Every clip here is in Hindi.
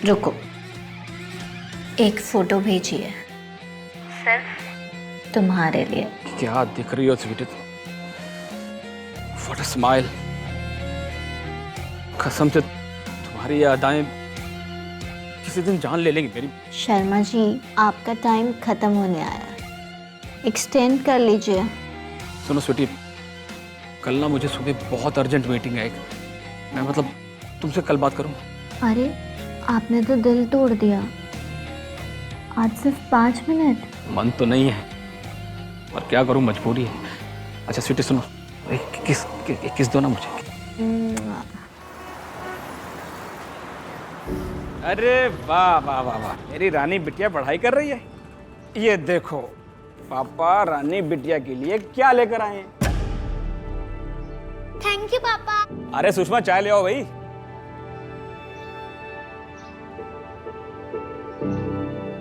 रुको, एक फोटो भेजी है सिर्फ तुम्हारे लिए। क्या दिख रही हो स्वीटी तुम? What a smile. कसम से तुम्हारी ये अदाएं किसी दिन जान ले लेंगी मेरी। शर्मा जी, आपका टाइम खत्म होने आया है, एक्सटेंड कर लीजिए। सुनो स्वीटी, कल ना मुझे सुबह बहुत अर्जेंट मीटिंग है एक। मैं मतलब तुमसे कल बात करूं? अरे आपने तो दिल तोड़ दिया। आज सिर्फ 5 मिनट। मन तो नहीं है पर क्या करूं, मजबूरी है। अच्छा स्वीटी सुनो, एक किस दो ना मुझे। अरे वाह वाह वाह वाह, मेरी रानी बिटिया पढ़ाई कर रही है। ये देखो पापा रानी बिटिया के लिए क्या लेकर आए हैं। थैंक यू पापा। अरे सुषमा चाय ले आओ भाई।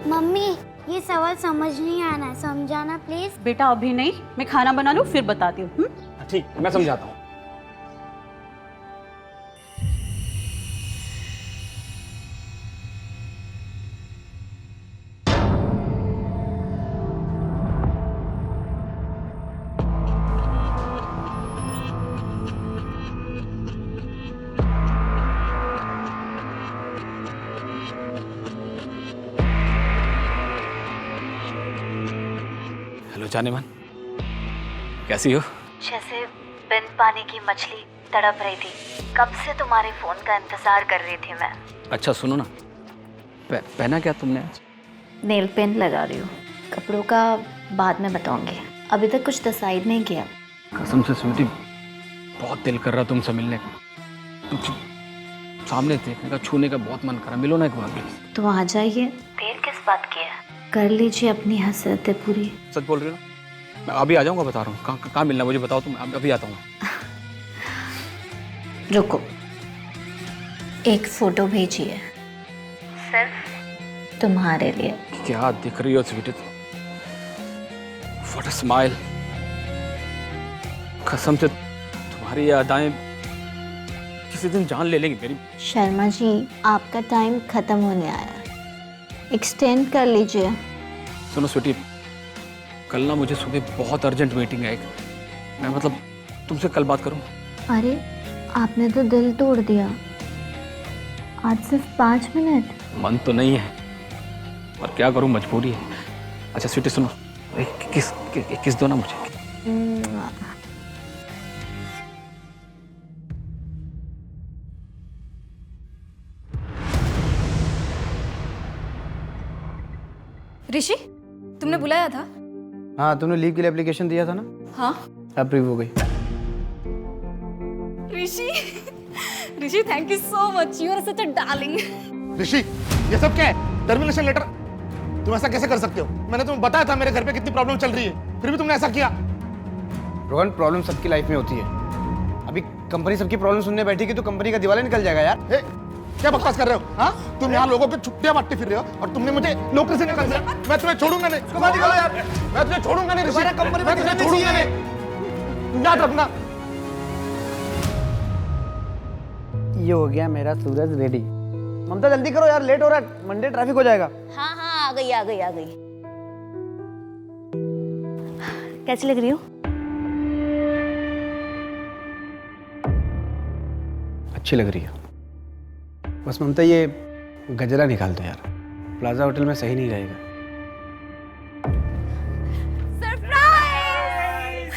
मम्मी ये सवाल समझ नहीं आना, समझाना प्लीज। बेटा अभी नहीं, मैं खाना बना लूं फिर बताती हूँ। ठीक, मैं समझाता हूँ। हेलो जाने मन, कैसी हो? जैसे बिन पानी की मछली तड़प रही थी। कब से तुम्हारे फोन का इंतजार कर रही थी मैं। अच्छा सुनो ना, पहना क्या तुमने आज? नेल पेंट लगा रही हूँ। कपड़ों का बाद में बताऊंगी, अभी तक कुछ डिसाइड नहीं किया। कसम से स्वीटी, बहुत दिल कर रहा तुमसे मिलने का, तुमसे सामने देखने का, छूने का बहुत मन कर रहा। मिलो ना एक बार प्लीज। तो आ जाइए, देर किस बात की है, कर लीजिए अपनी हसरतें पूरी। सच बोल रही हो ना? मैं अभी आ जाऊंगा, बता रहा हूँ। कहाँ मिलना मुझे बताओ, तुम अभी आता हूँ। रुको, एक फोटो भेजी है सिर्फ तुम्हारे लिए। क्या दिख रही हो स्वीटी तुम? What a smile. कसम से तुम्हारी ये अदाएं किसी दिन जान ले लेंगी मेरी। शर्मा जी, आपका टाइम खत्म होने आया है, एक्सटेंड कर लीजिए। सुनो स्वीटी, कल ना मुझे सुबह बहुत अर्जेंट मीटिंग है एक। मैं मतलब तुमसे कल बात करूं? अरे आपने तो दिल तोड़ दिया। आज सिर्फ 5 मिनट। मन तो नहीं है पर क्या करूं, मजबूरी है। अच्छा स्वीटी सुनो, एक किस दो ना मुझे। ऋषि, तुमने बुलाया था? हाँ, तुमने लीव के लिए एप्लीकेशन दिया था ना? हाँ। अप्रूव हो गई। Rishi, Rishi thank you so much, you are such a darling. Rishi, ये सब क्या है? Termination letter? तुम ऐसा कैसे कर सकते हो? मैंने तुम्हें बताया था मेरे घर पे कितनी प्रॉब्लम चल रही है, फिर भी तुमने ऐसा किया। रोहन, प्रॉब्लम सबकी लाइफ में होती है। अभी कंपनी सबकी प्रॉब्लम सुनने बैठी कि तो कंपनी का दिवाला निकल जाएगा यार। क्या बकवास कर रहे हो? हाँ, तुम यहाँ लोगों की छुट्टियां बांटते फिर रहे हो और तुमने मुझे नौकरी से निकाल दिया। मैं तुम्हें छोड़ूंगा नहीं। यार, मैं तुझे छोड़ूंगा नहीं ऋषि, मैं तुझे छोड़ूंगा नहीं, याद रखना। ये हो गया मेरा सूरज रेडी। ममता जल्दी करो यार, लेट हो रहा है, मंडे ट्रैफिक हो जाएगा। हाँ हाँ, आ गई आ गई आ गई। कैसी लग रही हो? अच्छी लग रही है। बस ममता ये गजरा निकाल दो यार, प्लाजा होटल में सही नहीं रहेगा। सरप्राइज!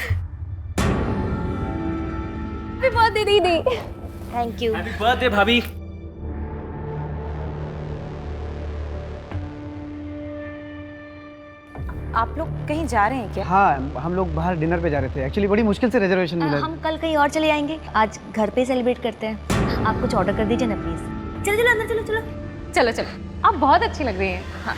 हैप्पी बर्थडे दीदी। Thank you. हैप्पी बर्थडे भाभी। आप लोग कहीं जा रहे हैं क्या? हाँ, हम लोग बाहर डिनर पे जा रहे थे। एक्चुअली बड़ी मुश्किल से रिजर्वेशन मिला। हम कल कहीं और चले जाएंगे, आज घर पे सेलिब्रेट करते हैं। आप कुछ ऑर्डर कर दीजिए ना प्लीज। चलो चलो अंदर चलो चलो। चलो चलो, आप बहुत अच्छी लग रही हैं। हाँ।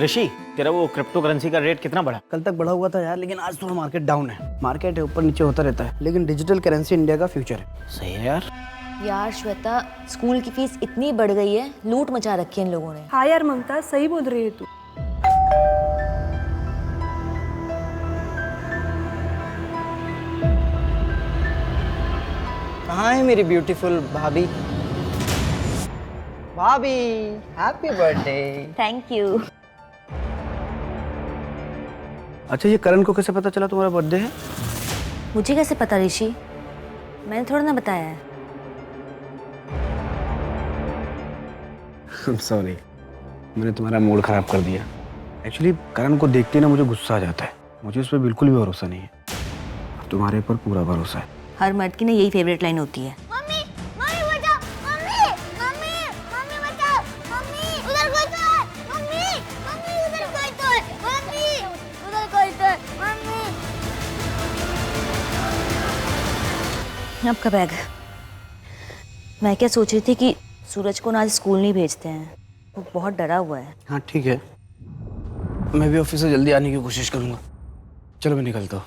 ऋषि, तेरा वो क्रिप्टो करेंसी का रेट कितना बढ़ा? कल तक बढ़ा हुआ था यार, लेकिन आज थोड़ा मार्केट डाउन है। मार्केट है, ऊपर नीचे होता रहता है, लेकिन डिजिटल करेंसी इंडिया का फ्यूचर है। सही है यार। यार श्वेता, स्कूल की फीस इतनी बढ़ गई है, लूट मचा रखी है इन लोगों ने। हाँ यार ममता, सही बोल रही है तू। कहाँ है मेरी ब्यूटीफुल भाभी? भाभी, हैप्पी बर्थडे। Thank you. अच्छा, ये करण को कैसे पता चला तुम्हारा बर्थडे है? मुझे कैसे पता ऋषि? मैंने थोड़ा ना बताया है। सॉरी, मैंने तुम्हारा मूड खराब कर दिया। एक्चुअली करण को देखते ना मुझे गुस्सा आ जाता है। मुझे उस पर बिल्कुल भी भरोसा नहीं है। अब तुम्हारे पर पूरा भरोसा है। हर मर्द की ना यही फेवरेट लाइन होती है। मम्मी, मम्मी बचाओ, मम्मी, मम्मी, मम्मी बचाओ, मम्मी, उधर कोई तो है, मम्मी, मम्मी उधर कोई तो है, मम्मी, उधर कोई तो है, मम्मी। आपका बैग। मैं क्या सोच रही थी कि सूरज को ना आज स्कूल नहीं भेजते हैं, वो बहुत डरा हुआ है। हाँ ठीक है, मैं भी ऑफिस से जल्दी आने की कोशिश करूंगा। चलो मैं निकलता हूँ।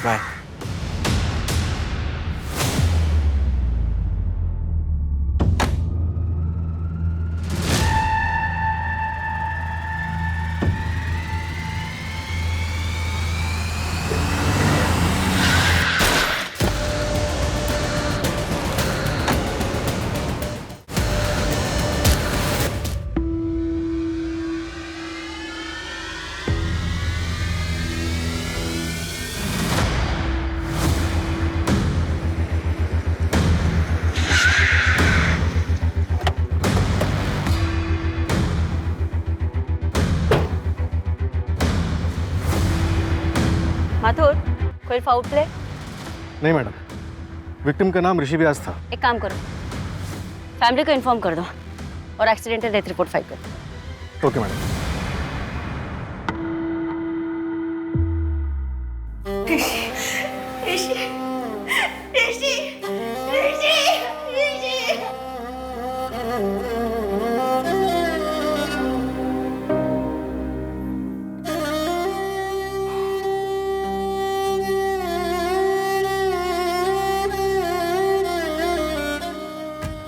बाय। माथुर, कोई फाउल प्ले? नहीं मैडम, विक्टिम का नाम ऋषि व्यास था। एक काम करो, फैमिली को इन्फॉर्म कर दो और एक्सीडेंटल डेथ रिपोर्ट फाइल कर दो। Okay madam.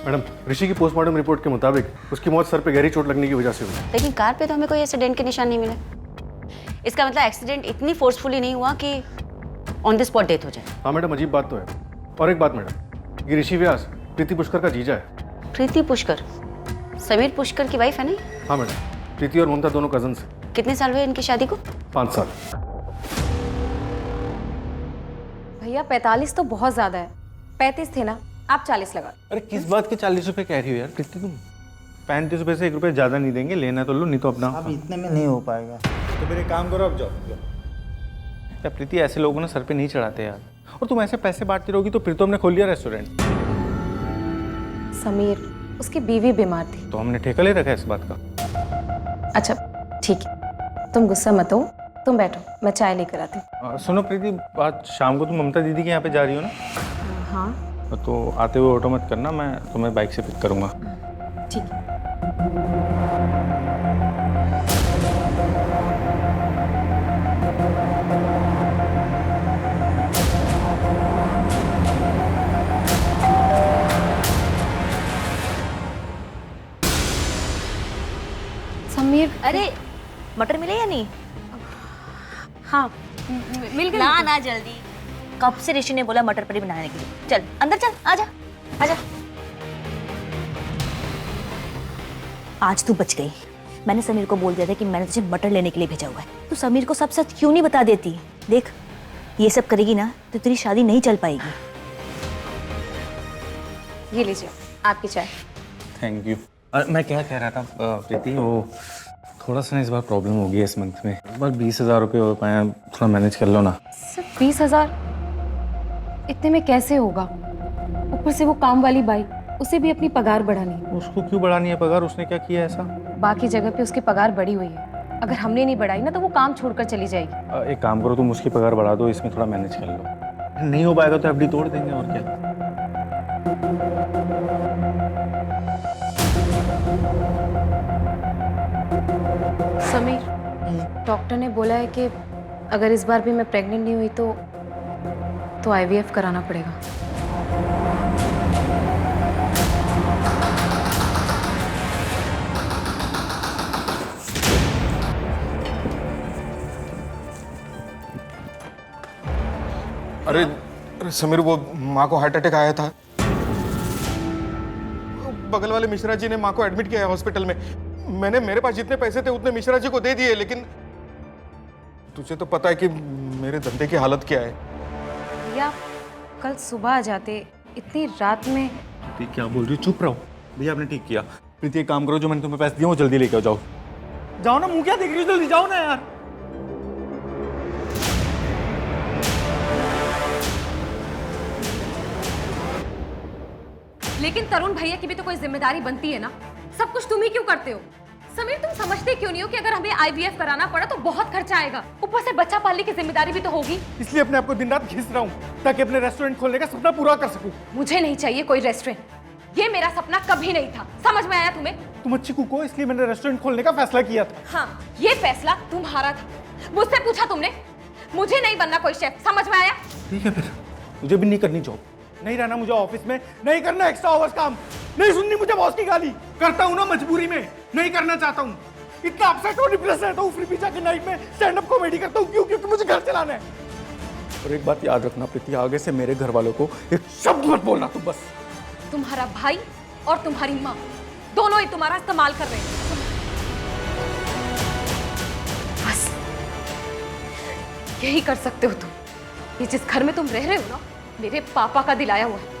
मैडम, ऋषि की पोस्टमार्टम रिपोर्ट के मुताबिक उसकी मौत सर पे गहरी चोट लगने की वजह से हुई। लेकिन कार पे तो हमें कोई ऐसे डेंट के निशान नहीं मिले। इसका मतलब एक्सीडेंट इतनी फोर्सफुली नहीं हुआ कि ऑन द स्पॉट डेथ हो जाए। हाँ मैडम, अजीब बात तो है। और एक बात मैडम, ये ऋषि व्यास प्रीति पुष्कर का जीजा है। प्रीति पुष्कर समीर पुष्कर की वाइफ है नहीं? हाँ मैडम, प्रीति और ममता दोनों कजन्स हैं। कितने साल हुए इनकी शादी को? 5 साल। भैया 45 तो बहुत ज्यादा है, 35 थे ना, आप 40 लगा। अरे किस बात के 40 रुपए कह रही हो यार प्रीति? तुम 35 रुपए से 1 रुपए ज्यादा नहीं देंगे, लेना तो लो, नहीं तो अपना। अब इतने में नहीं हो पाएगा। तो फिर एक काम करो, अब जाओ। यार प्रीति, ऐसे लोगों ने सर पे नहीं चढ़ाते यार। और तुम ऐसे पैसे बांटती रहोगी तो फिर तो हमने खोल लिया रेस्टोरेंट। समीर, उसकी बीवी बीमार थी। तो हमने ठेका ले रखा है इस बात का। अच्छा ठीक है, तुम गुस्सा मत हो, तुम बैठो, मैं चाय लेकर आती हूँ। सुनो प्रीति, आज शाम को तुम ममता दीदी के यहाँ पे जा रही हो ना? हाँ तो आते हुए ऑटो मत करना, मैं तुम्हें बाइक से पिक करूँगा। ठीक है। समीर, अरे मटर मिले या नहीं? हाँ मिल गए। ना ना जल्दी, कब से ऋषि ने बोला मटर पनीर बनाने के लिए। चल अंदर चल, आजा आजा। आज तू बच गई। मैंने समीर को बोल दिया था कि मैंने तुझे मटर लेने के लिए भेजा हुआ है। तू समीर को सब सच क्यों नहीं बता देती? देख, ये सब करेगी ना तो तेरी शादी नहीं चल पाएगी। ये लीजिए आपकी चाय। Thank you. मैं क्या कह रहा था प्रीति, वो थोड़ा सा ना इस बार प्रॉब्लम हो गई है इस मंथ में। इस बार 20,000 रुपये हो पाए, थोड़ा मैनेज कर लो ना। सिर्फ 20,000? इतने में कैसे होगा? ऊपर से वो काम वाली बाई, उसे भी अपनी पगार बढ़ानी है। उसको क्यों बढ़ानी है पगार? उसने क्या किया ऐसा? बाकी जगह पे उसकी पगार बढ़ी हुई है, अगर हमने नहीं बढ़ाई ना तो वो काम छोड़कर चली जाएगी। एक काम करो, तुम उसकी पगार बढ़ा दो, इसमें थोड़ा मैनेज कर लो। नहीं हो पाएगा तो एफडी तोड़ देंगे, और क्या। समीर, डॉक्टर ने बोला है कि अगर इस बार भी मैं प्रेग्नेंट नहीं हुई तो आईवीएफ कराना पड़ेगा। अरे समीर, वो माँ को हार्ट अटैक आया था। बगल वाले मिश्रा जी ने माँ को एडमिट किया है हॉस्पिटल में। मैंने मेरे पास जितने पैसे थे उतने मिश्रा जी को दे दिए, लेकिन तुझे तो पता है कि मेरे धंधे की हालत क्या है। भैया कल सुबह आ जाते, इतनी रात में। प्रीति क्या बोल रही हो? चुप रहो भैया, आपने ठीक किया। प्रीति एक काम करो, जो मैंने तुम्हें पैसे दिए वो जल्दी लेके जाओ। जाओ ना, मुंह क्या देख रही हो? जल्दी जाओ ना यार। लेकिन तरुण भैया की भी तो कोई जिम्मेदारी बनती है ना, सब कुछ तुम ही क्यों करते हो? समीर, तुम समझते क्यों नहीं हो कि अगर हमें आईवीएफ कराना पड़ा तो बहुत खर्चा आएगा, ऊपर से बच्चा पालने की जिम्मेदारी भी तो होगी। इसलिए अपने आप को दिन रात घिस रहा हूँ ताकि अपने रेस्टोरेंट खोलने का सपना पूरा कर सकूं। मुझे नहीं चाहिए कोई रेस्टोरेंट, ये मेरा सपना कभी नहीं था। समझ में आया तुम्हें? तुम अच्छी कुक हो, इसलिए मैंने रेस्टोरेंट खोलने का फैसला किया था। हाँ, ये फैसला तुम्हारा था, मुझसे पूछा तुमने। मुझे नहीं बनना कोई शेफ, समझ में आया? ठीक है, फिर मुझे भी नहीं करनी जॉब, नहीं रहना मुझे ऑफिस में, नहीं करना एक्स्ट्रा आवर्स काम, नहीं सुननी मुझे बॉस की गाली। करता हूँ ना मजबूरी में, नहीं करना चाहता हूँ। इतना अपसेट और डिप्रेस रहता हूँ, फिर भी जाके नाइट में स्टैंड अप कॉमेडी करता हूँ। क्यों? क्योंकि मुझे घर चलाना है। और एक बात याद रखना प्रीति, आगे से मेरे घर वालों को एक शब्द मत बोलना तुम बस। तुम्हारा भाई और तुम्हारी माँ दोनों ही तुम्हारा इस्तेमाल कर रहे हैं। बस यही कर सकते हो तुम। ये जिस घर में तुम रह रहे हो ना, मेरे पापा का दिलाया हुआ है,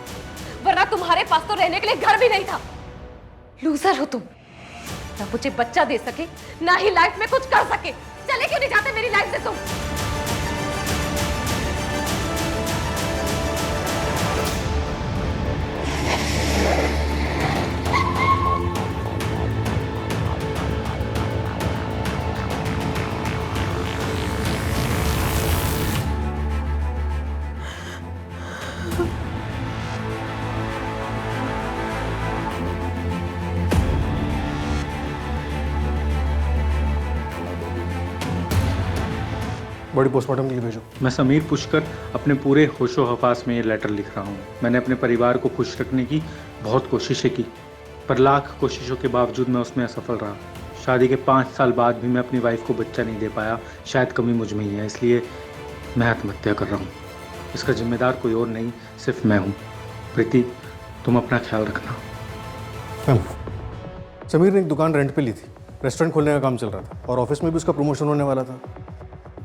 वरना तुम्हारे पास तो रहने के लिए घर भी नहीं था। लूजर हो तुम, ना मुझे बच्चा दे सके, ना ही लाइफ में कुछ कर सके। चले क्यों नहीं जाते मेरी लाइफ से तुम? बॉडी पोस्टमार्टम के लिए भेजो। मैं समीर पुष्कर अपने पूरे होशो हवास में ये लेटर लिख रहा हूँ। मैंने अपने परिवार को खुश रखने की बहुत कोशिशें की, पर लाख कोशिशों के बावजूद मैं उसमें असफल रहा। शादी के 5 साल बाद भी मैं अपनी वाइफ को बच्चा नहीं दे पाया। शायद कमी मुझ में ही है, इसलिए मैं आत्महत्या कर रहा हूँ। इसका जिम्मेदार कोई और नहीं, सिर्फ मैं हूँ। प्रीति, तुम अपना ख्याल रखना। समीर ने एक दुकान रेंट पे ली थी, रेस्टोरेंट खोलने का काम चल रहा था और ऑफिस में भी उसका प्रमोशन होने वाला था,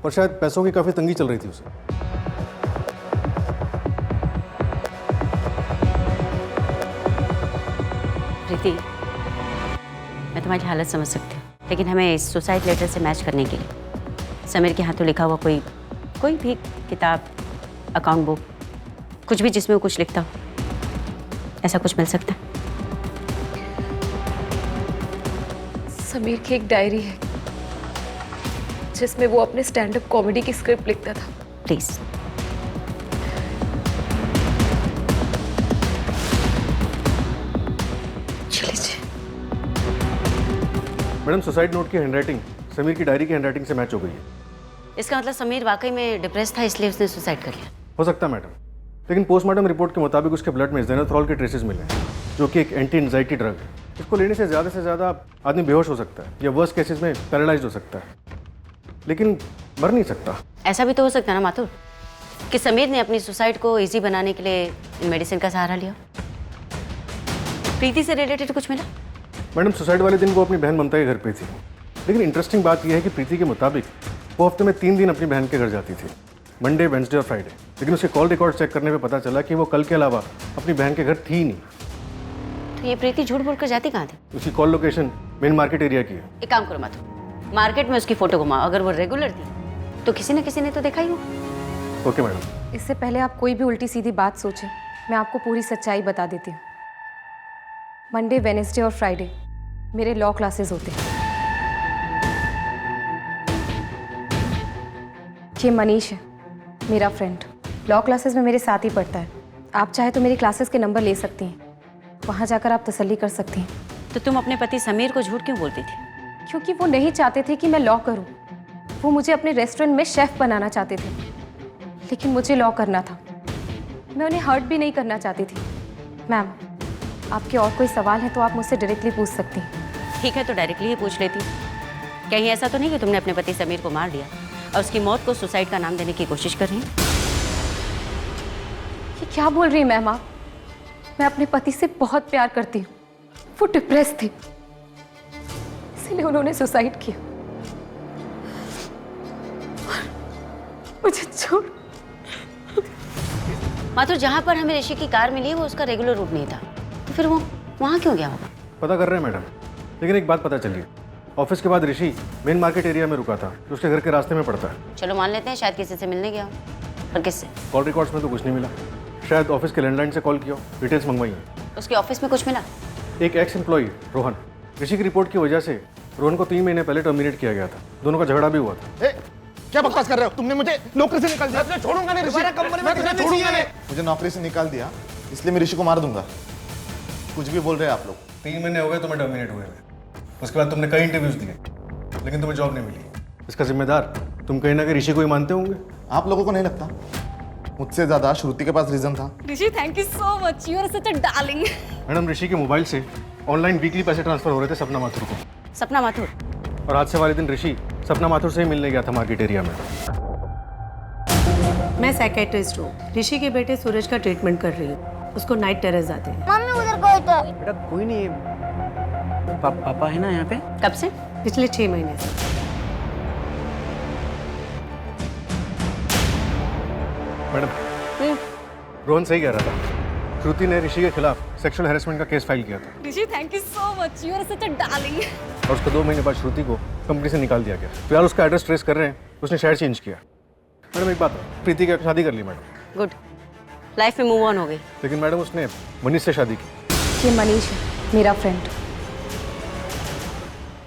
पर शायद पैसों की काफ़ी तंगी चल रही थी उसे। प्रीति, मैं तुम्हारी हालत समझ सकती हूँ, लेकिन हमें इस सुसाइड लेटर से मैच करने के लिए समीर के हाथों लिखा हुआ कोई भी किताब, अकाउंट बुक, कुछ भी जिसमें वो कुछ लिखता हो, ऐसा कुछ मिल सकता है? समीर की एक डायरी है जिसमें वो अपने स्टैंड अप कॉमेडी की स्क्रिप्ट लिखता था। प्लीज। मैडम, सुसाइड नोट की हैंडराइटिंग समीर की डायरी की हैंडराइटिंग से मैच हो गई है। इसका मतलब समीर वाकई में डिप्रेस था, इसलिए उसने सुसाइड कर लिया। हो सकता है मैडम, लेकिन पोस्टमार्टम रिपोर्ट के मुताबिक उसके ब्लड में ज़ेनाथ्रोल के ट्रेसेस मिले हैं, जो कि एक एंटी एंजाइटी ड्रग है। इसको लेने से ज़्यादा आदमी बेहोश हो सकता है या वर्स्ट केसेस में पैरालाइज्ड हो सकता है, लेकिन मर नहीं सकता। ऐसा भी तो हो सकता है ना माथुर, कि समीर ने अपनी सुसाइड को इजी बनाने के लिए इन मेडिसिन का सहारा लिया। प्रीति से रिलेटेड कुछ मिला? मैडम, सुसाइड वाले दिन वो अपनी बहन ममता के घर पे थी, लेकिन इंटरेस्टिंग बात यह है कि प्रीति के मुताबिक वो हफ्ते में 3 दिन अपनी बहन के घर जाती थी, मंडे, वेंसडे और फ्राइडे। लेकिन उसके कॉल रिकॉर्ड चेक करने पे पता चला कि वो कल के अलावा अपनी बहन के घर थी ही नहीं। तो ये प्रीति झूठ बोलकर जाती कहाँ थी? उसकी call location main market area की है। एक काम करो माथुर, मार्केट में उसकी फोटो घुमाओ, अगर वो रेगुलर थी तो किसी न किसी ने तो देखा ही हो। Okay madam. इससे पहले आप कोई भी उल्टी सीधी बात सोचें, मैं आपको पूरी सच्चाई बता देती हूँ। मंडे, वेडनेसडे और फ्राइडे मेरे लॉ क्लासेस होते हैं। ये मनीष है, मेरा फ्रेंड, लॉ क्लासेस में मेरे साथ ही पढ़ता है। आप चाहे तो मेरी क्लासेस के नंबर ले सकती हैं, वहाँ जाकर आप तसल्ली कर सकती हैं। तो तुम अपने पति समीर को झूठ क्यों बोलती थी? क्योंकि वो नहीं चाहते थे कि मैं लॉ करूं। वो मुझे अपने रेस्टोरेंट में शेफ बनाना चाहते थे, लेकिन मुझे लॉ करना था। मैं उन्हें हर्ट भी नहीं करना चाहती थी। मैम, आपके और कोई सवाल है तो आप मुझसे डायरेक्टली पूछ सकती हैं। ठीक है, तो डायरेक्टली ही पूछ लेती हूँ। कहीं ऐसा तो नहीं कि तुमने अपने पति समीर को मार दिया और उसकी मौत को सुसाइड का नाम देने की कोशिश कर रही हैं? ये क्या बोल रही हैं मैम आप? मैं अपने पति से बहुत प्यार करती हूँ। वो डिप्रेस थे, इसलिए उन्होंने सुसाइड किया। मुझे छोड़। माथुर, जहाँ पर हमें ऋषि की कार मिली है वो उसका रेगुलर रूट नहीं था, तो फिर वो वहाँ क्यों गया होगा? पता कर रहे हैं मैडम, लेकिन एक बात पता चली, ऑफिस के बाद ऋषि मेन मार्केट एरिया में रुका था जो उसके घर के रास्ते में पड़ता है। चलो मान लेते हैं शायद किसी से मिलने गया हो, पर किससे? कॉल रिकॉर्ड्स में तो कुछ नहीं मिला। शायद ऑफिस के लैंडलाइन से कॉल किया, डिटेल्स मंगवाई हैं। उसके ऑफिस में कुछ मिला? एक एक्स एम्प्लॉई रोहन, ऋषि की रिपोर्ट की वजह से रोहन को 3 महीने पहले टर्मिनेट किया गया था। दोनों का झगड़ा भी हुआ था। क्या बकवास कर रहे हो? तुमने मुझे नौकरी से निकाल दिया। मैं तुझे छोड़ूंगा नहीं ऋषि, मैं तुझे छोड़ूंगा नहीं। मुझे नौकरी से निकाल दिया इसलिए मैं ऋषि को मार दूंगा। कुछ भी बोल रहे हैं आप लोग। 3 महीने हो गए तुम्हें टर्मिनेट हुए। उसके बाद तुमने कई इंटरव्यूज दिए लेकिन तुम्हें जॉब नहीं मिली। इसका जिम्मेदार तुम कहीं ना कहीं ऋषि को ही मानते होंगे। आप लोगों को नहीं लगता मुझसे ज्यादा श्रुति के पास रीजन था? Rishi, thank you so much, you are such a darling. Madam, Rishi के मोबाइल से ऑनलाइन वीकली पैसे ट्रांसफर हो रहे थे सपना माथुर को। सपना माथुर? और हादसे वाले दिन ऋषि सपना माथुर से ही मिलने गया था मार्केट एरिया में। मैं साइकेट्रिस्ट हूँ। ऋषि के बेटे सूरज का ट्रीटमेंट कर रही हूँ। उसको नाइट टेरर्स आते हैं। मम्मी उधर कोई तो। बेटा कोई नहीं, पापा है ना यहाँ पे? कब से? पिछले 6 महीने से। मैडम, रोहन सही कह रहा था। श्रुति ने ऋषि के खिलाफ सेक्सुअल हैरेसमेंट का केस फाइल किया था। Rishi, thank you so much, you are such a darling. और उसको 2 महीने बाद श्रुति को कंपनी से निकाल दिया गया। फिलहाल उसका एड्रेस ट्रेस कर रहे हैं, उसने शहर चेंज किया। मैडम एक बात, प्रीति की शादी कर ली मैडम। गुड, लाइफ में मूव ऑन हो गई। लेकिन मैडम उसने मनीष से शादी की। ये मनीष है, मेरा फ्रेंड।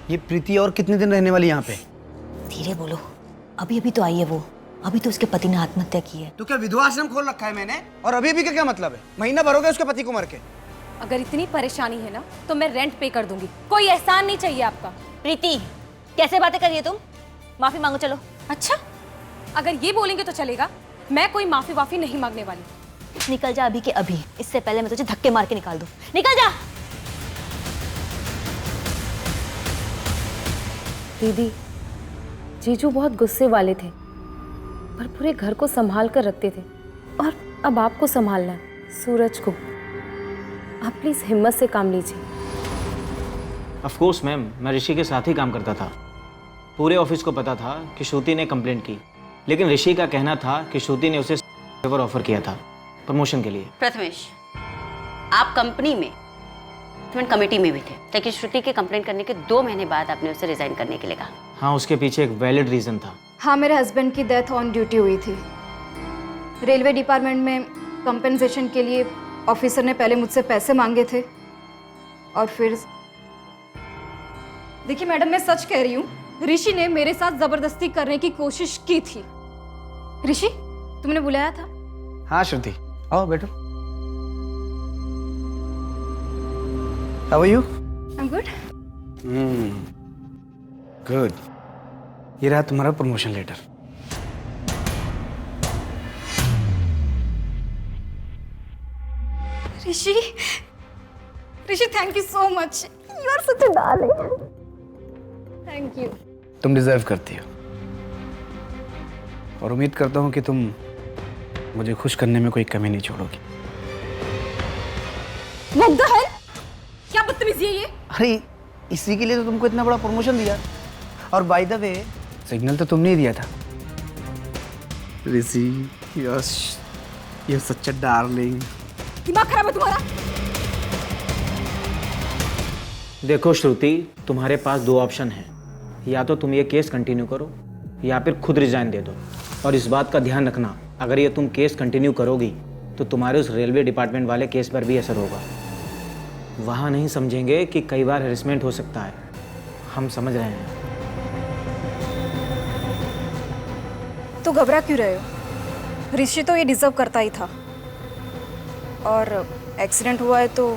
ये प्रीति और कितने दिन रहने वाली यहाँ पे? धीरे बोलो, अभी अभी तो आई है वो। अभी तो उसके पति ने आत्महत्या की है। तो क्या विधवा आश्रम खोल रखा है मैंने? और अभी का क्या मतलब है? महीना भर हो गया उसके पति को मर के। अगर इतनी परेशानी है ना तो मैं रेंट पे कर दूंगी, कोई एहसान नहीं चाहिए आपका। प्रीति, कैसे बातें कर रही है तुम? माफी मांगो चलो। अच्छा, अगर ये बोलेंगे तो चलेगा। मैं कोई माफी वाफी नहीं मांगने वाली। निकल जा अभी के अभी, इससे पहले मैं तुझे धक्के मार के निकाल दूं। निकल जा। दीदी, जीजू बहुत गुस्से वाले थे पर पूरे घर को संभाल कर रखते थे, और अब आपको संभालना है, सूरज को। आप प्लीज हिम्मत से काम लीजिए। ऑफ कोर्स मैम, मैं ऋषि के साथ ही काम करता था। पूरे ऑफिस को पता था कि श्रुति ने कंप्लेंट की, लेकिन ऋषि का कहना था कि श्रुति ने उसे फेवर ऑफर किया था प्रमोशन के लिए। प्रथमेश, आप कंपनी में इवेंट कमेटी में भी थे, लेकिन श्रुति के कंप्लेंट करने के 2 महीने बाद आपने उसे रिजाइन करने के लिए कहा। हाँ, उसके पीछे एक वैलिड रीजन था। हाँ, मेरे हस्बैंड की डेथ ऑन ड्यूटी हुई थी। रेलवे डिपार्टमेंट में कंपनसेशन के लिए ऑफिसर ने पहले मुझसे पैसे मांगे थे और फिर देखिए मैडम, मैं सच कह रही हूँ, ऋषि ने मेरे साथ जबरदस्ती करने की कोशिश की थी। ऋषि, तुमने बुलाया था? हाँ श्रुति, आओ बैठो। How are you? I'm good. Good. ये रहा तुम्हारा promotion letter. Rishi, thank you so much, you are such a darling. Thank you. तुम डिजर्व करती हो, और उम्मीद करता हूँ कि तुम मुझे खुश करने में कोई कमी नहीं छोड़ोगी। What the hell? क्या बदतमीजी है ये? अरे इसी के लिए तो तुमको इतना बड़ा प्रमोशन दिया। और बाय द वे, सिग्नल तो तुमने ही दिया था। Rishi, yes, you such a darling. दिमाग खराब है तुम्हारा? देखो श्रुति, तुम्हारे पास 2 ऑप्शन हैं। या तो तुम ये केस कंटिन्यू करो या फिर खुद रिजाइन दे दो। और इस बात का ध्यान रखना, अगर ये तुम केस कंटिन्यू करोगी तो तुम्हारे उस रेलवे डिपार्टमेंट वाले केस पर भी असर होगा। वहाँ नहीं समझेंगे कि कई बार हेरेसमेंट हो सकता है। हम समझ रहे हैं। तो घबरा क्यों रहे हो? ऋषि तो ये डिजर्व करता ही था, और एक्सीडेंट हुआ है तो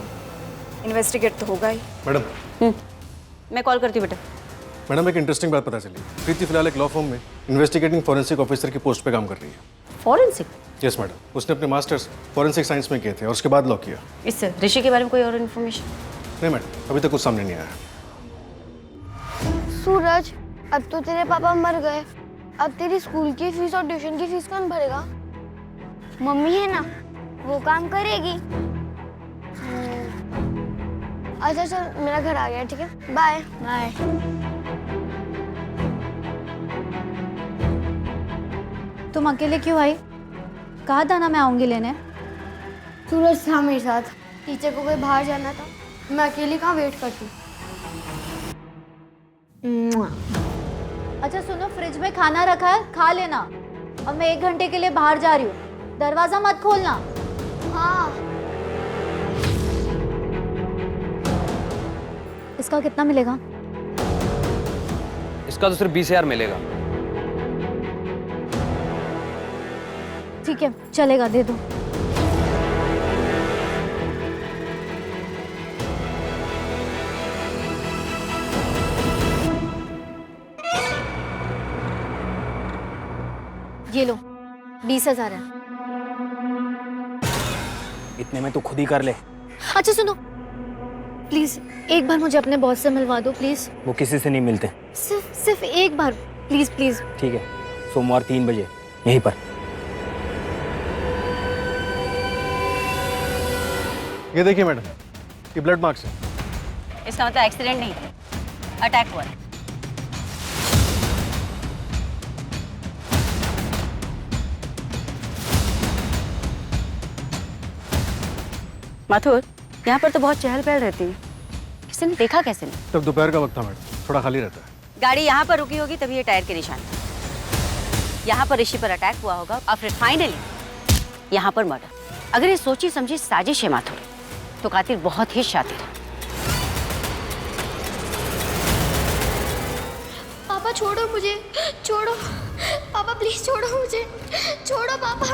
इन्वेस्टिगेट तो होगा ही। मैडम मैं कॉल करती हूँ बेटा। मैडम, एक इंटरेस्टिंग बात पता चली। प्रीति फिलहाल एक लॉ फर्म में इन्वेस्टिगेटिंग फॉरेंसिक ऑफिसर की पोस्ट पे काम कर रही है। फॉरेंसिक? यस मैडम, उसने अपने मास्टर्स फॉरेंसिक साइंस में किए थे और उसके बाद लॉ किया। इससे ऋषि के बारे में कोई और इन्फॉर्मेशन? नहीं मैडम, अभी तक कुछ सामने नहीं आया। सूरज, अब तो तेरे पापा मर गए, अब तेरी स्कूल की फीस और ट्यूशन की फीस कौन भरेगा? मम्मी है ना, वो काम करेगी। अच्छा चल, मेरा घर आ गया, ठीक है, बाय बाय। तुम अकेले क्यों आई? कहा था ना मैं आऊंगी लेने। सूरज था मेरे साथ, टीचर को कहीं बाहर जाना था, मैं अकेली कहाँ वेट करती। अच्छा सुनो, फ्रिज में खाना रखा है, खा लेना। अब मैं 1 घंटे के लिए बाहर जा रही हूँ, दरवाजा मत खोलना। हाँ। इसका कितना मिलेगा? इसका तो सिर्फ 20,000 मिलेगा। ठीक है, चलेगा, दे दो। ये लो, 20,000 है। इतने में तो खुद ही कर ले। अच्छा सुनो, प्लीज एक बार मुझे अपने बॉस से मिलवा दो प्लीज। वो किसी से नहीं मिलते। सिर्फ एक बार, प्लीज प्लीज। ठीक है, सोमवार 3 बजे यहीं पर। ये देखिए मैडम, ये ब्लड मार्क्स है। इसका मतलब एक्सीडेंट नहीं, अटैक हुआ है। माथुर, यहाँ पर तो बहुत चहल पहल रहती है, किसी ने देखा कैसे नहीं? तब दोपहर का वक्त था मैडम, थोड़ा खाली रहता है। गाड़ी यहाँ पर रुकी होगी तभी ये टायर के निशान। यहाँ पर ऋषि पर अटैक हुआ होगा और फिर फाइनली यहाँ पर मर्डर। अगर ये सोची समझी साजिश है माथुर, तो कातिल बहुत ही शातिर है। पापा छोड़ो मुझे, छोड़ो पापा, प्लीज छोड़ो मुझे, छोड़ो पापा।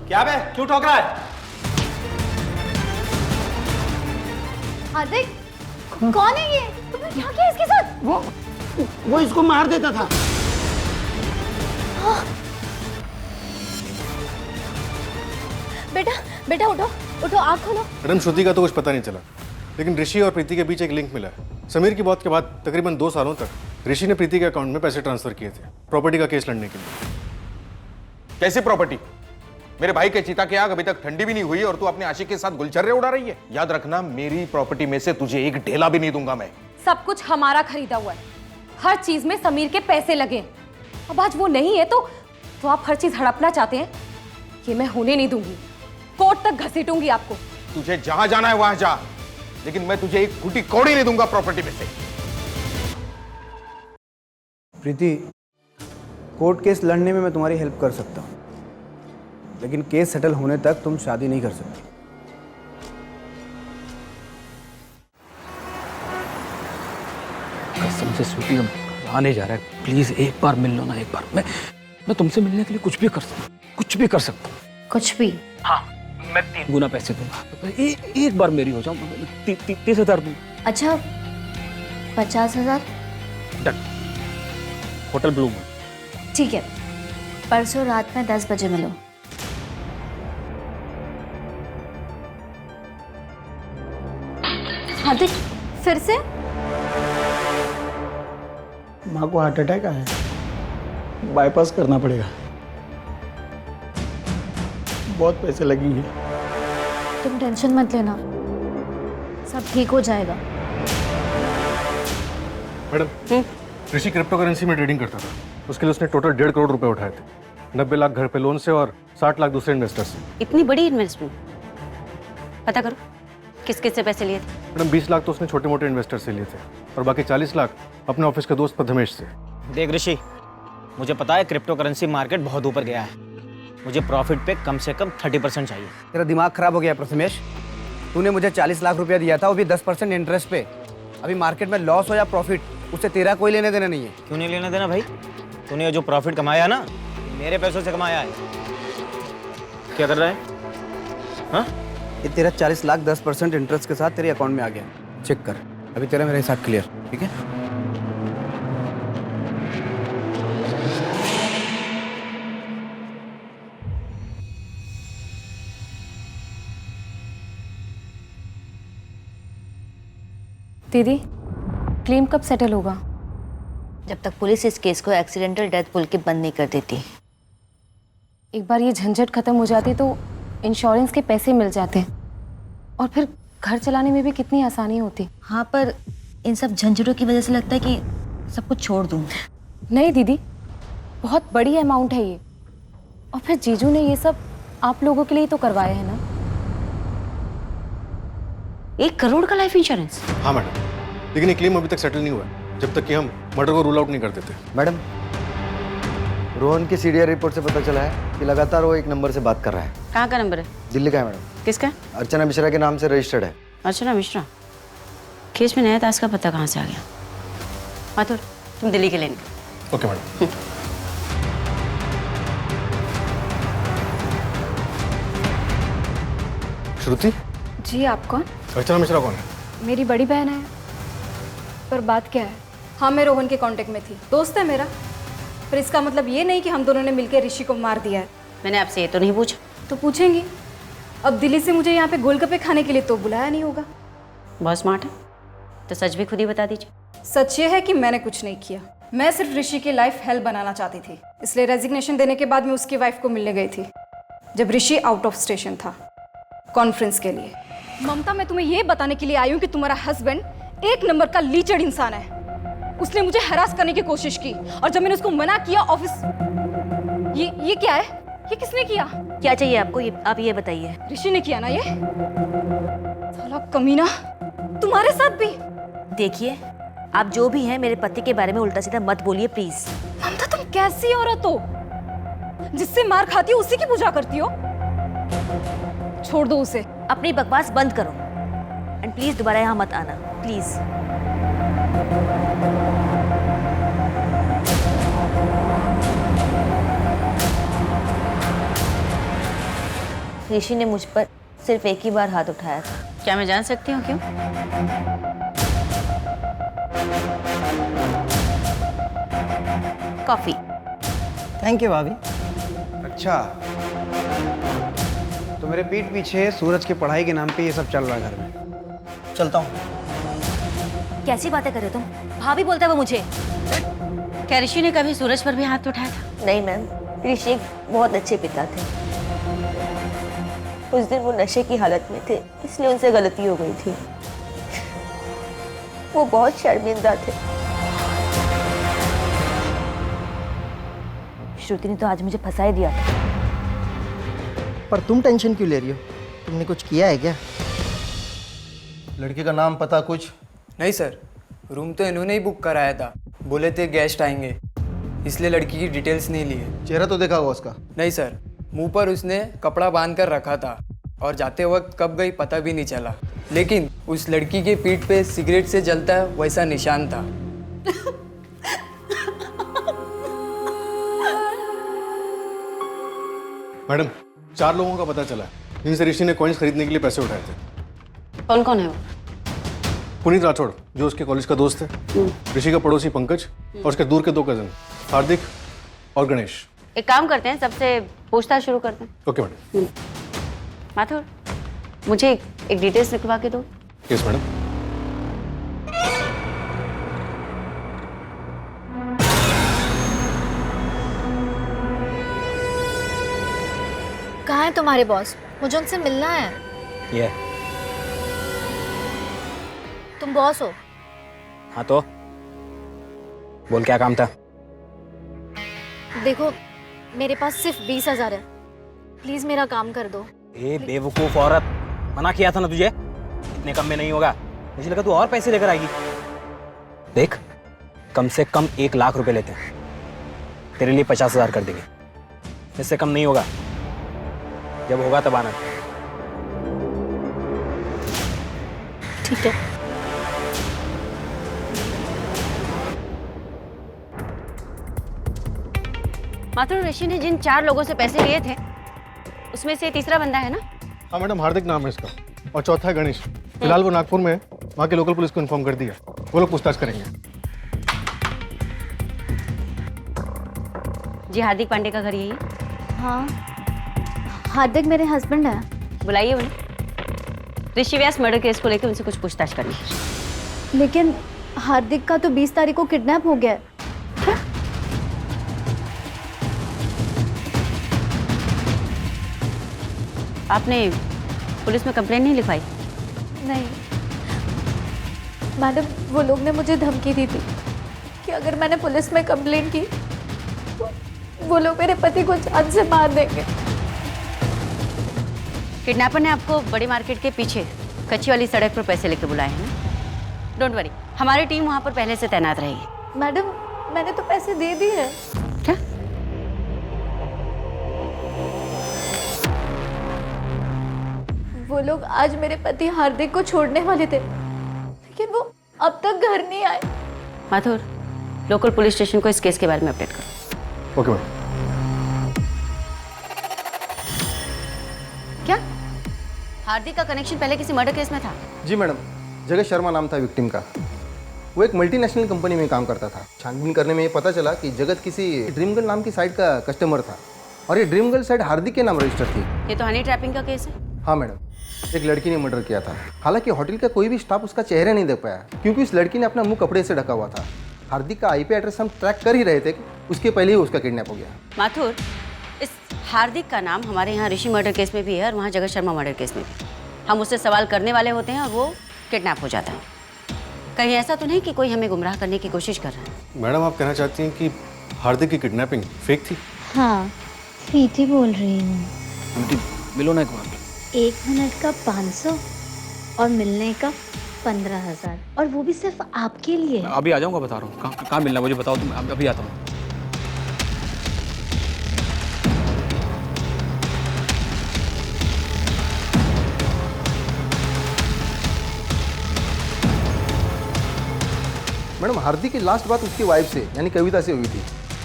क्या बे, क्यों ठोक रहा है? हार्दिक, कौन है ये? तुमने क्या किया इसके साथ? वो इसको मार देता था। बेटा बेटा उठो उठो, आँख खोलो। मैडम, श्रुति का तो कुछ पता नहीं चला, लेकिन ऋषि और प्रीति के बीच एक लिंक मिला है। समीर की मौत के बाद तकरीबन 2 सालों तक ऋषि ने प्रीति के अकाउंट में पैसे ट्रांसफर किए थे, प्रॉपर्टी का केस लड़ने के लिए। कैसी प्रॉपर्टी? मेरे भाई के चिता की आग अभी तक ठंडी भी नहीं हुई और तू अपने आशिक के साथ गुलछर्रे उड़ा रही है। याद रखना, मेरी प्रॉपर्टी में से तुझे एक ढेला भी नहीं दूंगा मैं। सब कुछ हमारा खरीदा हुआ है, हर चीज में समीर के पैसे लगे। अब आज वो नहीं है तो आप हर चीज हड़पना चाहते हैं? ये मैं होने नहीं दूंगी, कोर्ट तक घसीटूंगी आपको। तुझे जहां जाना है वहां जा, लेकिन मैं तुझे एक फूटी कौड़ी नहीं दूंगा प्रॉपर्टी में से। प्रीति, कोर्ट केस लड़ने में मैं तुम्हारी हेल्प कर सकता हूँ, लेकिन केस सेटल होने तक तुम शादी नहीं कर सकती। कसम से स्वीटी, आने जा रहा है, प्लीज एक बार मिल लो ना। एक बार मैं तुमसे मिलने के लिए कुछ भी कर सकता हूँ, कुछ भी कर सकता हूँ। कुछ भी? हाँ, मैं 3 गुना पैसे दूंगा। एक बार मेरी हो जाओ, 30,000 दूंगा। अच्छा, 50,000? डन। होटल ब्लू में। ठीक है, परसों रात में 10 बजे मिलो। हार्दिक, फिर से? माँ को हार्ट अटैक आया, बाईपास करना पड़ेगा, बहुत पैसे लगेंगे। तुम टेंशन मत लेना, सब ठीक हो जाएगा। मैडम, ऋषि क्रिप्टो करेंसी में ट्रेडिंग करता था। उसके लिए उसने टोटल 1.5 करोड़ रुपए उठाए थे। 90 लाख घर पे लोन से और 60 लाख दूसरे इन्वेस्टर से। इतनी बड़ी इन्वेस्टमेंट? पता करो किस किस से पैसे लिए थे। मैडम 20 लाख तो उसने छोटे मोटे इन्वेस्टर से लिए थे और बाकी 40 लाख अपने ऑफिस के दोस्त प्रथमेश से। देख ऋषि, मुझे पता है क्रिप्टो करेंसी मार्केट बहुत ऊपर गया है। मुझे प्रॉफिट पे कम से कम 30% चाहिए। तेरा दिमाग खराब हो गया प्रथमेश। तूने मुझे 40 लाख रुपया दिया था, वो भी 10% इंटरेस्ट पे। अभी मार्केट में लॉस हो या प्रॉफिट, उससे तेरा कोई लेने देना नहीं है। क्यों नहीं लेना देना भाई? तूने जो प्रॉफिट कमाया ना, मेरे पैसों से कमाया है। क्या कर रहा है? हाँ? ये तेरा 40 लाख 10% इंटरेस्ट के साथ तेरे अकाउंट में आ गया। चेक कर, अभी तेरा मेरे हिसाब क्लियर, ठीक है? दीदी, क्लेम कब सेटल होगा? जब तक पुलिस इस केस को एक्सीडेंटल डेथ बोल के बंद नहीं कर देती। एक बार ये झंझट खत्म हो जाती तो इंश्योरेंस के पैसे मिल जाते और फिर घर चलाने में भी कितनी आसानी होती। हाँ, पर इन सब झंझटों की वजह से लगता है कि सब कुछ छोड़ दूँ। नहीं दीदी, बहुत बड़ी अमाउंट है ये, और फिर जीजू ने ये सब आप लोगों के लिए तो करवाया है ना। 1 करोड़ का लाइफ इंश्योरेंस? हाँ मैडम, लेकिन ये क्लेम अभी तक सेटल नहीं हुआ है जब तक कि हम मर्डर को रूल आउट नहीं कर देते। मैडम, रोहन की सीडीआर रिपोर्ट से पता चला है कि लगातार वो एक नंबर से बात कर रहा है। कहाँ का नंबर है? दिल्ली का है मैडम। किसका? अर्चना मिश्रा के नाम से रजिस्टर्ड है। अर्चना मिश्रा? केस में नया ताश का पता कहाँ से आ गया? माथुर, तुम दिल्ली के लेने। Okay madam. श्रुति जी, आप कौन? अर्चना मिश्रा कौन है? मेरी बड़ी बहन है। पर बात क्या है? हाँ, मैं रोहन के कांटेक्ट में थी, दोस्त है मेरा। पर इसका मतलब ये नहीं कि हम दोनों ने मिलकर ऋषि को मार दिया है। मैंने आपसे ये तो नहीं पूछा। तो पूछेंगी। अब दिल्ली से मुझे यहाँ पे गोलगप्पे खाने के लिए तो बुलाया नहीं होगा। बहुत स्मार्ट है, तो सच भी खुद ही बता दीजिए। सच ये है कि मैंने कुछ नहीं किया। मैं सिर्फ ऋषि की लाइफ हेल बनाना चाहती थी, इसलिए रेजिग्नेशन देने के बाद मैं उसकी वाइफ को मिलने गई थी जब ऋषि आउट ऑफ स्टेशन था कॉन्फ्रेंस के लिए। ममता, मैं तुम्हें ये बताने के लिए आई हूँ कि तुम्हारा हस्बैंड एक नंबर का लीचड़ इंसान है। उसने मुझे हरास करने की कोशिश की और जब मैंने उसको मना किया ऑफिस। ये क्या है? ये किसने किया? क्या चाहिए आपको? आप ये बताइए। ऋषि ने किया ना ये? साला कमीना, तुम्हारे साथ भी। देखिए, आप जो भी हैं मेरे पति के बारे में उल्टा सीधा मत बोलिए प्लीज। ममता, तुम कैसी औरत हो? जिससे मार खाती हो उसी की पूजा करती हो। छोड़ दो उसे। अपनी बकवास बंद करो एंड प्लीज दोबारा यहाँ मत आना, प्लीज। ऋषि ने मुझ पर सिर्फ एक ही बार हाथ उठाया था। क्या मैं जान सकती हूँ क्यों? कॉफी। थैंक यू भाभी। अच्छा, तो मेरे पीठ पीछे सूरज की पढ़ाई के नाम पे ये सब चल रहा है घर में। चलता हूँ। कैसी बातें कर रहे हो तुम? भाभी बोलता है वो मुझे। क्या ऋषि ने कभी सूरज पर भी हाथ उठाया था? नहीं मैम, ऋषि एक बहुत अच्छे पिता थे। उस दिन वो नशे की हालत में थे, इसलिए उनसे गलती हो गई थी। वो बहुत शर्मिंदा थे। श्रुति ने तो आज मुझे फंसा ही दिया था। पर तुम टेंशन क्यों ले रही हो? तुमने कुछ किया है क्या? लड़की का नाम पता कुछ? नहीं सर, रूम तो इन्होंने ही बुक कराया था। बोले थे गेस्ट आएंगे, इसलिए लड़की की डिटेल्स नहीं लिए। चेहरा तो देखा होगा उसका? नहीं सर, मुंह पर उसने कपड़ा बांध कर रखा था और जाते वक्त कब गई पता भी नहीं चला। लेकिन उस लड़की के पीठ पे सिगरेट से जलता है वैसा निशान था। मैडम, 4 लोगों का पता चला है जिनसे ऋषि ने कॉइन्स खरीदने के लिए पैसे उठाए थे। कौन कौन है वो? पुनीत राठौड़, जो उसके कॉलेज का दोस्त है, ऋषि का पड़ोसी पंकज और उसके दूर के 2 कजन हार्दिक और गणेश। एक काम करते हैं, सबसे पूछताछ शुरू करते हैं। Okay madam. माथुर, मुझे एक डिटेल्स लिखवा के दो। Yes madam. कहाँ है तुम्हारे बॉस? मुझे उनसे मिलना है। ये तुम बॉस हो। हाँ तो बोल, क्या काम था? देखो मेरे पास सिर्फ 20,000 है, प्लीज मेरा काम कर दो। ए बेवकूफ औरत, मना किया था ना तुझे, इतने कम में नहीं होगा। मुझे लगा तू और पैसे लेकर आएगी। देख, कम से कम 1 लाख रुपए लेते हैं, तेरे लिए 50,000 कर देंगे, इससे कम नहीं होगा। जब होगा तब आना। ठीक है। माथुर, ऋषि ने जिन 4 लोगों से पैसे लिए थे उसमें से तीसरा बंदा है ना? हाँ मैडम, हार्दिक नाम है इसका, और चौथा है गणेश। फिलहाल वो नागपुर में है, वहाँ के लोकल पुलिस को इन्फॉर्म कर दिया, वो लोग पूछताछ करेंगे। जी, हार्दिक पांडे का घर यही है? हाँ, हार्दिक मेरे हस्बैंड है। बुलाइए उन्हें। ऋषि व्यास मर्डर केस को लेकर उनसे कुछ पूछताछ करनी है। लेकिन हार्दिक का तो 20 तारीख को किडनैप हो गया है। क्या? आपने पुलिस में कंप्लेंट नहीं लिखवाई? नहीं मैडम, वो लोग ने मुझे धमकी दी थी कि अगर मैंने पुलिस में कंप्लेंट की तो वो लोग मेरे पति को जान से मार देंगे। किडनैपर ने आपको बड़ी मार्केट के पीछे कच्ची वाली सड़क पर पैसे लेकर बुलाए हैं ना? डोंट वरी, हमारी टीम वहां पर पहले से तैनात रहेगी। मैडम, मैंने तो पैसे दे दिए हैं। क्या? वो लोग आज मेरे पति हार्दिक को छोड़ने वाले थे, लेकिन वो अब तक घर नहीं आए। माथुर, लोकल पुलिस स्टेशन को इस केस के बारे में अपडेट करो। Okay madam. क्या हार्दिक का कनेक्शन पहले किसी मर्डर केस में था? जी मैडम, जगत शर्मा नाम था विक्टिम का। वो एक मल्टीनेशनल कंपनी में काम करता था। छानबीन करने में ये पता चला कि जगत किसी ड्रीम गर्ल नाम की साइट का कस्टमर था, और ये ड्रीम गर्ल साइट हार्दिक के नाम रजिस्टर थी। ये तो हनी ट्रैपिंग का केस है। हाँ मैडम, एक लड़की ने मर्डर किया था। हालांकि होटल का कोई भी स्टाफ उसका चेहरा नहीं देख पाया, क्योंकि उस लड़की ने अपना मुंह कपड़े से ढका हुआ था। हार्दिक का IP एड्रेस हम ट्रैक कर ही रहे थे कि उसके पहले ही उसका किडनैप हो गया। माथुर, इस हार्दिक का नाम हमारे यहाँ ऋषि मर्डर केस में भी है और वहाँ जगत शर्मा मर्डर केस में भी। हम उससे सवाल करने वाले होते हैं और वो किडनैप हो जाता है। कहीं ऐसा तो नहीं कि कोई हमें गुमराह करने की कोशिश कर रहा है? मैडम, आप कहना चाहती हैं कि हार्दिक की किडनैपिंग फेक थी? हाँ, प्रीति बोल रही हूँ। मिलो ना एक बार। 1 मिनट का 500 और मिलने का 15,000, और वो भी सिर्फ आपके लिए। अभी आ जाऊंगा, बता रहा हूँ। कहाँ मिलना मुझे बताओ, तुम अभी आता हूँ। मैडम, हार्दिक की लास्ट बात उसकी वाइफ से यानी कविता से हुई थी।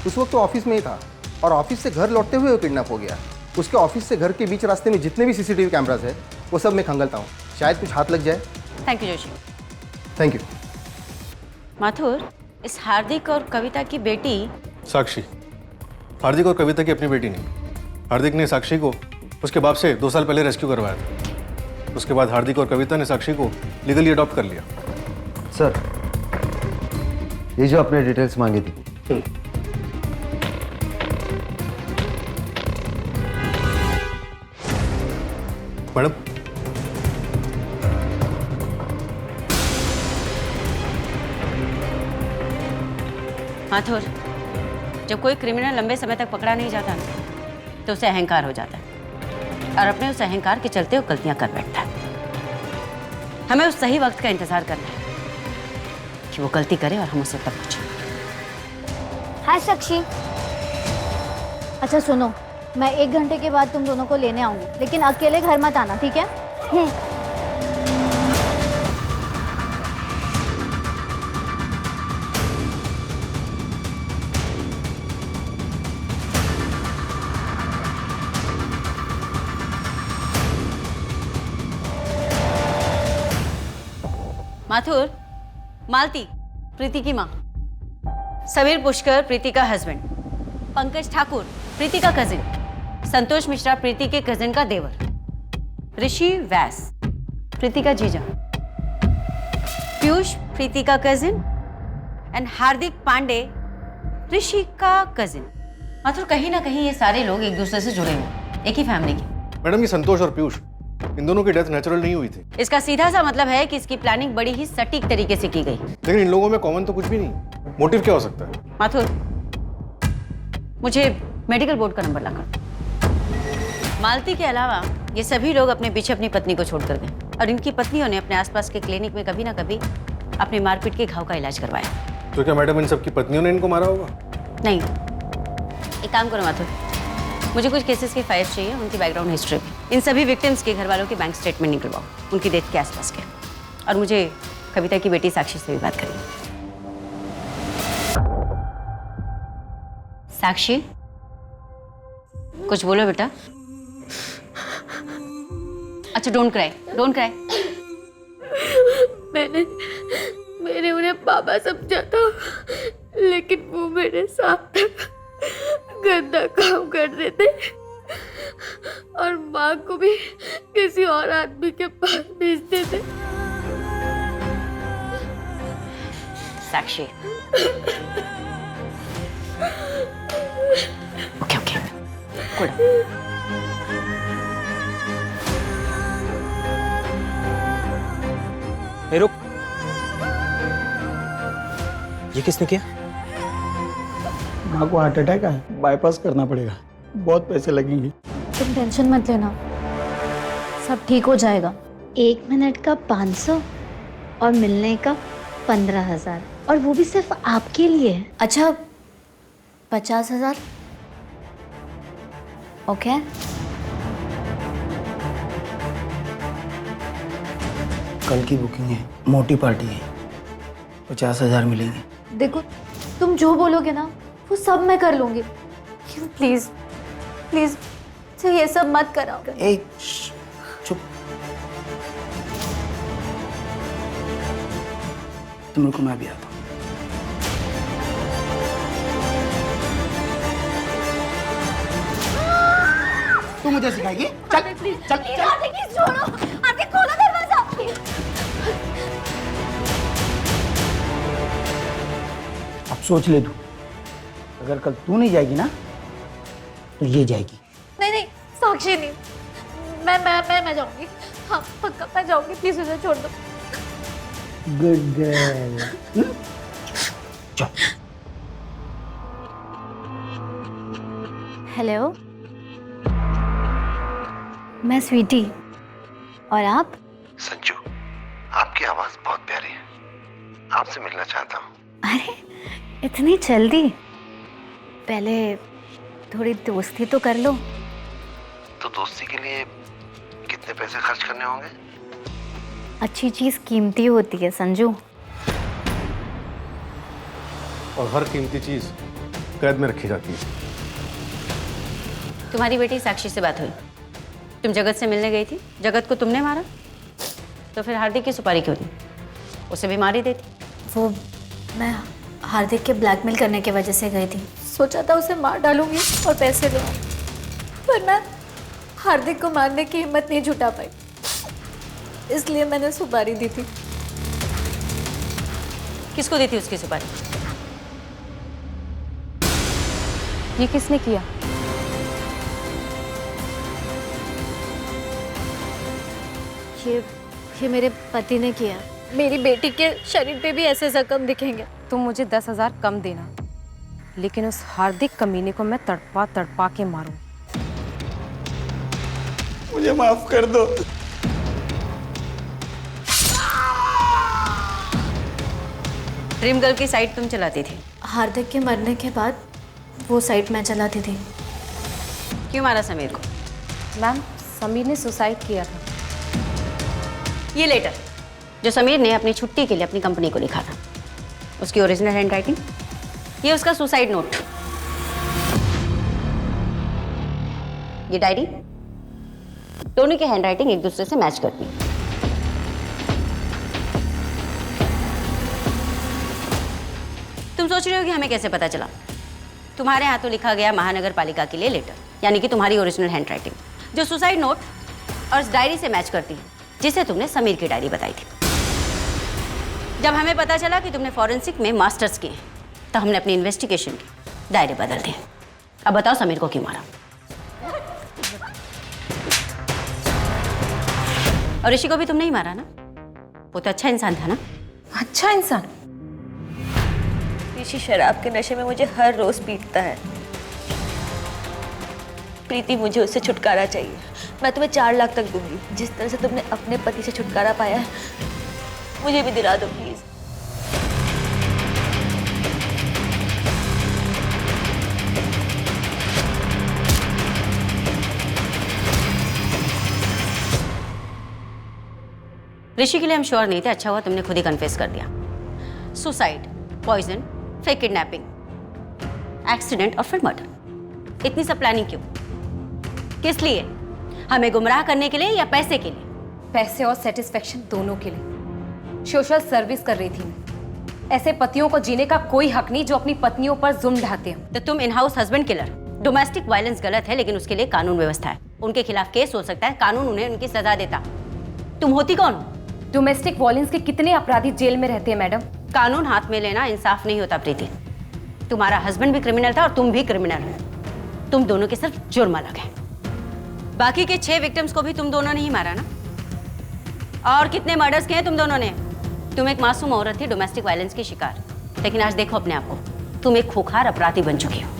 उस वक्त तो ऑफिस में ही था, और ऑफिस से घर लौटते हुए वो किडनैप हो गया। उसके ऑफिस से घर के बीच रास्ते में जितने भी CCTV कैमरास है वो सब मैं खंगालता हूँ, शायद कुछ हाथ लग जाए। Thank you Joshi. Thank you. Mathur, इस हार्दिक और कविता की बेटी साक्षी। हार्दिक और कविता की अपनी बेटी नहीं। हार्दिक ने साक्षी को उसके बाप से 2 साल पहले रेस्क्यू करवाया था। उसके बाद हार्दिक और कविता ने साक्षी को लीगली अडॉप्ट कर लिया। सर, ये जो आपने डिटेल्स मांगी थी, मैडम, माथुर, जब कोई क्रिमिनल लंबे समय तक पकड़ा नहीं जाता ना, तो उसे अहंकार हो जाता है, और अपने उस अहंकार के चलते वो गलतियां कर बैठता है। हमें उस सही वक्त का इंतजार करना है कि वो गलती करे और हम उसे तब पूछें। हाय साक्षी। अच्छा सुनो, मैं 1 घंटे के बाद तुम दोनों को लेने आऊंगी, लेकिन अकेले घर मत आना, ठीक है? माथुर, मालती, प्रीति की माँ, समीर पुष्कर, प्रीति का हस्बैंड, पंकज ठाकुर, प्रीति का कजिन, संतोष मिश्रा, प्रीति के कजिन का देवर, ऋषि व्यास, प्रीति का जीजा, पीयूष, प्रीति का कजिन, एंड हार्दिक पांडे, ऋषि का कजिन। माथुर, कहीं ना कहीं ये सारे लोग एक दूसरे से जुड़े हुए, एक ही फैमिली के। मैडम, ये संतोष और पीयूष इन दोनों की डेथ नेचुरल नहीं हुई थी। इसका सीधा सा मतलब है कि इसकी प्लानिंग बड़ी ही सटीक तरीके से की गई। लेकिन इन लोगों में कॉमन तो कुछ भी नहीं। मोटिव क्या हो सकता है? माथुर, मुझे मेडिकल बोर्ड का नंबर लाकर। मालती के अलावा ये सभी लोग अपने पीछे अपनी पत्नी को छोड़कर गए और इनकी पत्नियों ने अपने आसपास के क्लिनिक में कभी ना कभी अपनी मारपीट के घाव का इलाज करवाया। तो क्या मैडम इन सबकी पत्नियों ने इनको मारा होगा? नहीं। एक काम करो माथुर, मुझे कुछ केसेस की फाइल्स चाहिए, उनकी बैकग्राउंड हिस्ट्री भी। इन सभी विक्टिम्स के घर वालों के बैंक स्टेटमेंट निकलवाओ, उनकी डेथ के आसपास के। और मुझे कविता की बेटी साक्षी से भी बात करनी। साक्षी, कुछ बोलो बेटा। अच्छा, डोंट क्राई, डोंट क्राई। मैंने उन्हें पापा समझा था, लेकिन वो मेरे साथ गंदा काम कर रहे थे और माँ को भी किसी और आदमी के पास भेजते थे। साक्षी, ओके ओके, कूल। ए रुक, ये किसने किया? माँ को हार्ट अटैक है, बाईपास करना पड़ेगा, बहुत पैसे लगेंगे। तुम टेंशन मत लेना, सब ठीक हो जाएगा। 1 मिनट का 500 और मिलने का 15,000, और वो भी सिर्फ आपके लिए। अच्छा, 50,000? ओके। कल की बुकिंग है, मोटी पार्टी है, 50,000 मिलेंगे। देखो, तुम जो बोलोगे ना वो सब मैं कर लूंगी। प्लीज प्लीज ये सब मत कराओ। ए, चुप। तुम रुको, मैं भी आता हूँ। तू मुझे सिखाएगी? चल चल चल। आरती छोड़ो, आरती खोलो दरवाजा। अब सोच ले तू, अगर कल तू नहीं जाएगी ना तो ये जाएगी। नहीं, साक्षी नहीं, मैं जाऊंगी। हाँ पक्का मैं जाऊंगी, प्लीज मुझे छोड़ दो। Good girl. चल। हेलो, मैं स्वीटी, और आप? संजू, आपकी आवाज बहुत प्यारी है, आपसे मिलना चाहता हूँ। अरे इतनी जल्दी? पहले थोड़ी दोस्ती तो कर लो। तो दोस्ती के लिए कितने पैसे खर्च करने होंगे? अच्छी चीज कीमती होती है संजू। और हर कीमती चीज कैद में रखी जाती है। तुम्हारी बेटी साक्षी से बात हुई? तुम जगत से मिलने गई थी, जगत को तुमने मारा, तो फिर हार्दिक की सुपारी क्यों दी? उसे भी मारी देती। वो मैं हार्दिक के ब्लैकमेल करने की वजह से गई थी। सोचा था उसे मार डालूंगी और पैसे दूंगी, पर मैं हार्दिक को मारने की हिम्मत नहीं जुटा पाई, इसलिए मैंने सुपारी दी थी। किसको दी थी उसकी सुपारी? ये किसने किया? ये मेरे पति ने किया। मेरी बेटी के शरीर पे भी ऐसे जख्म दिखेंगे। तुम मुझे 10,000 कम देना, लेकिन उस हार्दिक कमीने को मैं तड़पा तड़पा के मारूं। मुझे माफ कर दो। ड्रीम गर्ल की साइट तुम चलाती थी? हार्दिक के मरने के बाद वो साइट मैं चलाती थी। क्यों मारा समीर को? मैम, समीर ने सुसाइड किया था। ये लेटर जो समीर ने अपनी छुट्टी के लिए अपनी कंपनी को लिखा था, उसकी ओरिजिनल हैंडराइटिंग, ये उसका सुसाइड नोट, ये डायरी, दोनों की हैंडराइटिंग एक दूसरे से मैच करती है। तुम सोच रहे हो कि हमें कैसे पता चला? तुम्हारे हाथों लिखा गया महानगर पालिका के लिए लेटर, यानी कि तुम्हारी ओरिजिनल हैंडराइटिंग, जो सुसाइड नोट और उस डायरी से मैच करती है जिसे तुमने समीर की डायरी बताई थी। जब हमें पता चला कि तुमने फॉरेंसिक में मास्टर्स किए, तो हमने अपनी इन्वेस्टिगेशन के दायरे बदल दिए। अब बताओ समीर को क्यों मारा? और ऋषि को भी तुमने ही मारा ना? वो तो अच्छा इंसान था ना? अच्छा इंसान? ऋषि शराब के नशे में मुझे हर रोज पीटता है। प्रीति, मुझे उससे छुटकारा चाहिए। मैं तुम्हें 4 लाख तक दूंगी। जिस तरह से तुमने अपने पति से छुटकारा पाया है, मुझे भी दिला दो प्लीज। ऋषि के लिए हम श्योर नहीं थे, अच्छा हुआ तुमने खुद ही कन्फेस कर दिया। Suicide, poison, fake kidnapping, accident और फिर मर्डर। इतनी सब प्लानिंग क्यों? किस लिए? हमें गुमराह करने के लिए या पैसे के लिए? पैसे और सेटिस्फेक्शन दोनों के लिए। सोशल सर्विस कर रही थी मैं। ऐसे पतियों को जीने का कोई हक नहीं जो अपनी पत्नियों पर जुल्म ढाते हो। तो तुम in house husband killer. Domestic violence गलत है, लेकिन उसके लिए कानून व्यवस्था है। उनके खिलाफ केस हो सकता है, कानून उन्हें उनकी सजा देता। तुम होती कौन हो? डोमेस्टिक वायलेंस के कितने अपराधी जेल में रहते हैं मैडम? कानून हाथ में लेना इंसाफ नहीं होता प्रीति। तुम्हारा हस्बैंड भी क्रिमिनल था और तुम भी क्रिमिनल हो। तुम दोनों के सिर्फ जुर्म अलग है। बाकी के 6 विक्टिम्स को भी तुम दोनों ने ही मारा ना? और कितने मर्डर्स किए तुम दोनों ने? तुम एक मासूम औरत थी, डोमेस्टिक वायलेंस की शिकार, लेकिन आज देखो अपने आप को, तुम एक खूंखार अपराधी बन चुकी हो।